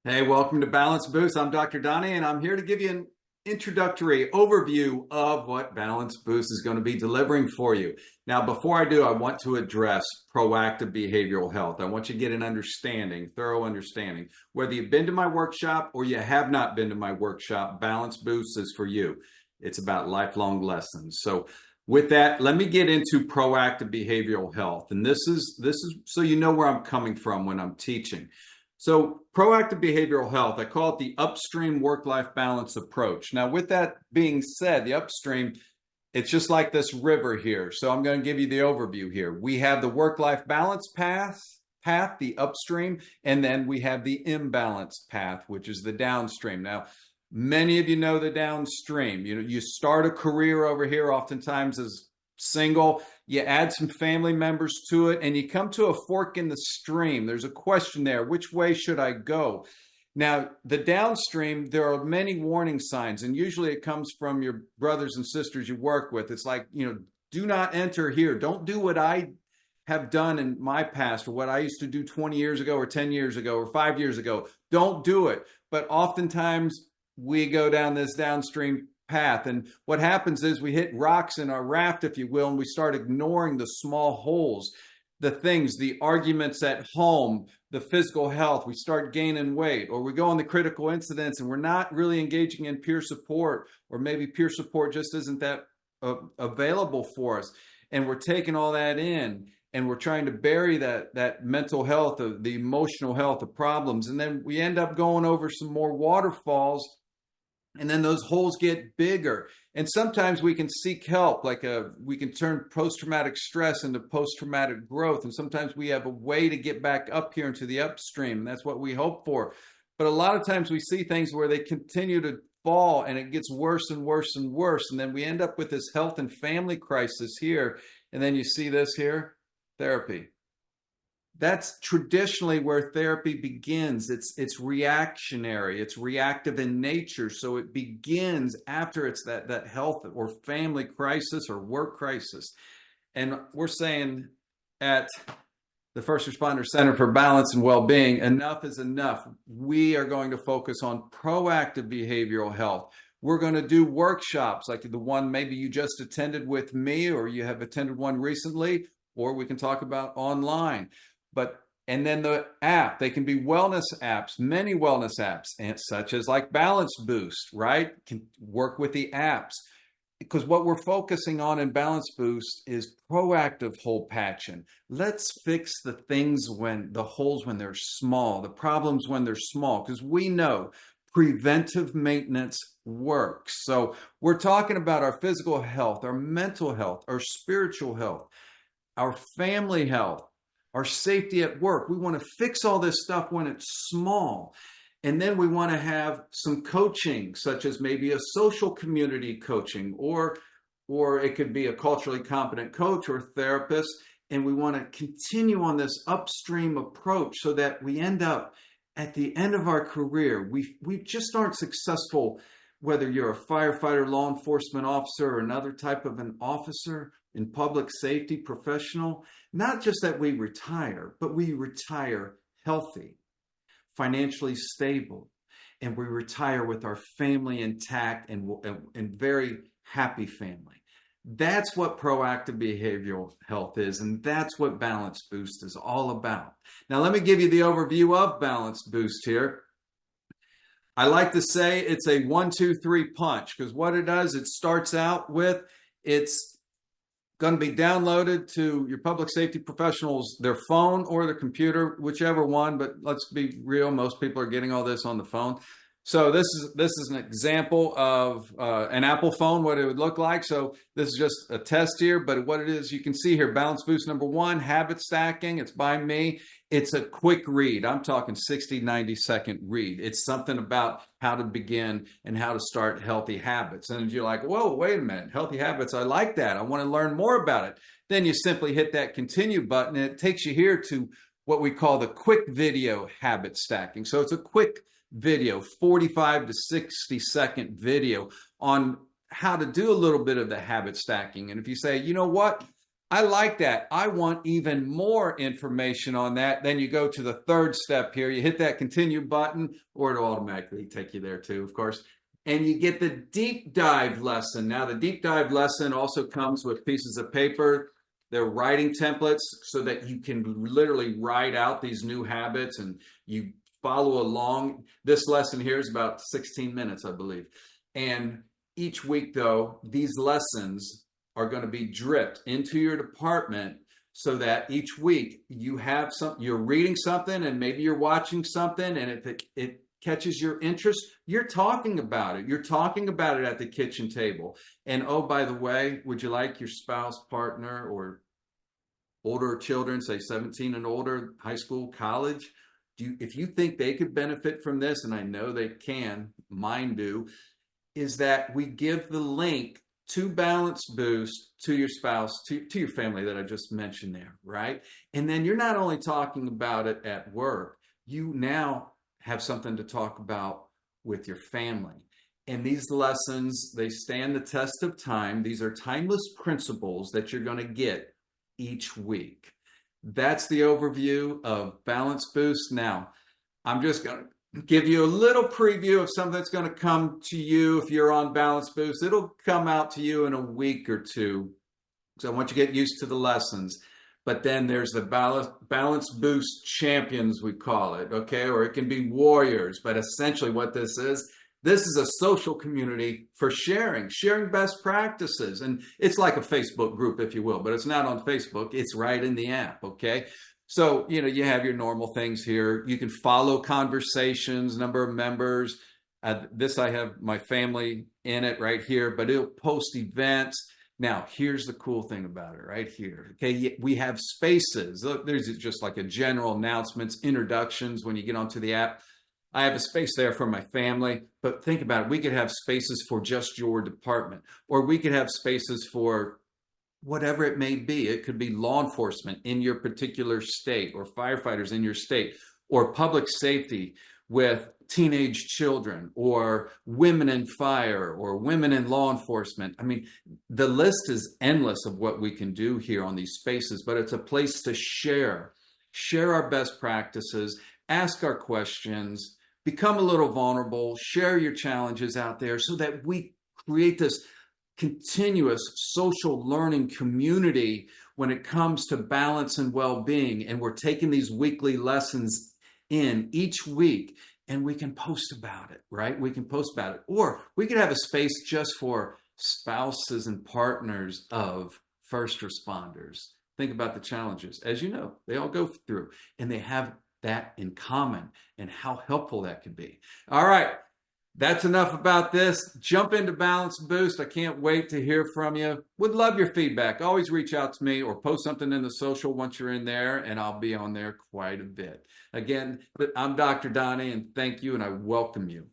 Hey, welcome to Balance Boost. I'm Dr. Donnie, and I'm here to give you an introductory overview of what Balance Boost is going to be delivering for you. Now, before I do, I want to address proactive behavioral health. I want you to get an understanding, thorough understanding. Whether you've been to my workshop or you have not been to my workshop, Balance Boost is for you. It's about lifelong lessons. So, with that, let me get into proactive behavioral health. And this is so you know where I'm coming from when I'm teaching. So, proactive behavioral health, I call it the upstream work life balance approach. Now, with that being said, the upstream, it's just like this river here. So, I'm going to give you the overview here. We have the work life balance path, the upstream, and then we have the imbalance path, which is the downstream. Now, many of you know the downstream. You start a career over here, oftentimes as single, you add some family members to it, and you come to a fork in the stream. There's a question there: which way should I go? Now, the downstream, there are many warning signs, and usually it comes from your brothers and sisters you work with. It's like, do not enter here. Don't do what I have done in my past, or what I used to do 20 years ago or 10 years ago or 5 years ago. Don't do it. But oftentimes we go down this downstream path. And what happens is we hit rocks in our raft, if you will, and we start ignoring the small holes, the things, the arguments at home, the physical health. We start gaining weight, or we go on the critical incidents and we're not really engaging in peer support, or maybe peer support just isn't that available for us. And we're taking all that in, and we're trying to bury that mental health, the emotional health, the problems. And then we end up going over some more waterfalls, and then those holes get bigger. And sometimes we can seek help, we can turn post-traumatic stress into post-traumatic growth. And sometimes we have a way to get back up here into the upstream. And that's what we hope for. But a lot of times we see things where they continue to fall, and it gets worse and worse and worse. And then we end up with this health and family crisis here. And then you see this here, therapy. That's traditionally where therapy begins. It's reactionary, it's reactive in nature. So it begins after it's that health or family crisis or work crisis. And we're saying at the First Responder Center for Balance and Well-Being, enough is enough. We are going to focus on proactive behavioral health. We're going to do workshops like the one maybe you just attended with me, or you have attended one recently, or we can talk about online. And then the app, they can be wellness apps, many wellness apps, and such as like Balance Boost, right? Can work with the apps. Because what we're focusing on in Balance Boost is proactive hole patching. Let's fix the things the holes when they're small, the problems when they're small, because we know preventive maintenance works. So we're talking about our physical health, our mental health, our spiritual health, our family health, our safety at work. We want to fix all this stuff when it's small. And then we want to have some coaching, such as maybe a social community coaching, or it could be a culturally competent coach or therapist. And we want to continue on this upstream approach so that we end up at the end of our career. We just aren't successful, whether you're a firefighter, law enforcement officer, or another type of an officer in public safety professional. Not just that we retire, but we retire healthy, financially stable, and we retire with our family intact and very happy family. That's what proactive behavioral health is, and that's what Balance Boost is all about. Now, let me give you the overview of Balance Boost here. I like to say it's a 1-2-3 punch, because what it does, it starts out with, it's going to be downloaded to your public safety professionals, their phone or their computer, whichever one. But let's be real, most people are getting all this on the phone. So this is an example of an Apple phone, what it would look like. So this is just a test here, but what it is, you can see here, Balance Boost number 1, habit stacking. It's by me. It's a quick read. I'm talking 60, 90-second read. It's something about how to begin and how to start healthy habits. And you're like, whoa, wait a minute, healthy habits, I like that. I want to learn more about it. Then you simply hit that continue button, and it takes you here to what we call the quick video habit stacking. So it's a quick video, 45 to 60-second video on how to do a little bit of the habit stacking. And if you say, you know what, I like that. I want even more information on that. Then you go to the third step here. You hit that continue button, or it'll automatically take you there too, of course. And you get the deep dive lesson. Now, the deep dive lesson also comes with pieces of paper. They're writing templates so that you can literally write out these new habits and you follow along. This lesson here is about 16 minutes, I believe. And each week, though, these lessons are going to be dripped into your department so that each week you have you're reading something and maybe you're watching something, and if it catches your interest, you're talking about it. You're talking about it at the kitchen table. And oh, by the way, would you like your spouse, partner, or older children, say 17 and older, high school, college, if you think they could benefit from this, and I know they can, mine do, is that we give the link to Balance Boost to your spouse, to your family that I just mentioned there, right? And then you're not only talking about it at work, you now have something to talk about with your family. And these lessons, they stand the test of time. These are timeless principles that you're going to get each week. That's the overview of Balance Boost. Now, I'm just going to give you a little preview of something that's going to come to you if you're on Balance Boost. It'll come out to you in a week or two. So I want you to get used to the lessons. But then there's the Balance Boost Champions, we call it, okay? Or it can be Warriors. But essentially what this is a social community for sharing best practices. And it's like a Facebook group, if you will, but it's not on Facebook. It's right in the app, okay? So, you have your normal things here. You can follow conversations, number of members. I have my family in it right here, but it'll post events. Now, here's the cool thing about it right here. Okay, we have spaces. Look, there's just like a general announcements, introductions when you get onto the app. I have a space there for my family, but think about it. We could have spaces for just your department, or we could have spaces for whatever it may be. It could be law enforcement in your particular state, or firefighters in your state, or public safety with teenage children, or women in fire, or women in law enforcement. I mean, the list is endless of what we can do here on these spaces, but it's a place to share our best practices, ask our questions, become a little vulnerable, share your challenges out there so that we create this continuous social learning community when it comes to balance and well-being. And we're taking these weekly lessons in each week, and we can post about it, right? We can post about it. Or we could have a space just for spouses and partners of first responders. Think about the challenges. As you know, they all go through, and they have that in common, and how helpful that could be. All right. That's enough about this. Jump into Balance Boost. I can't wait to hear from you. Would love your feedback. Always reach out to me or post something in the social once you're in there, and I'll be on there quite a bit. Again, I'm Dr. Donnie, and thank you, and I welcome you.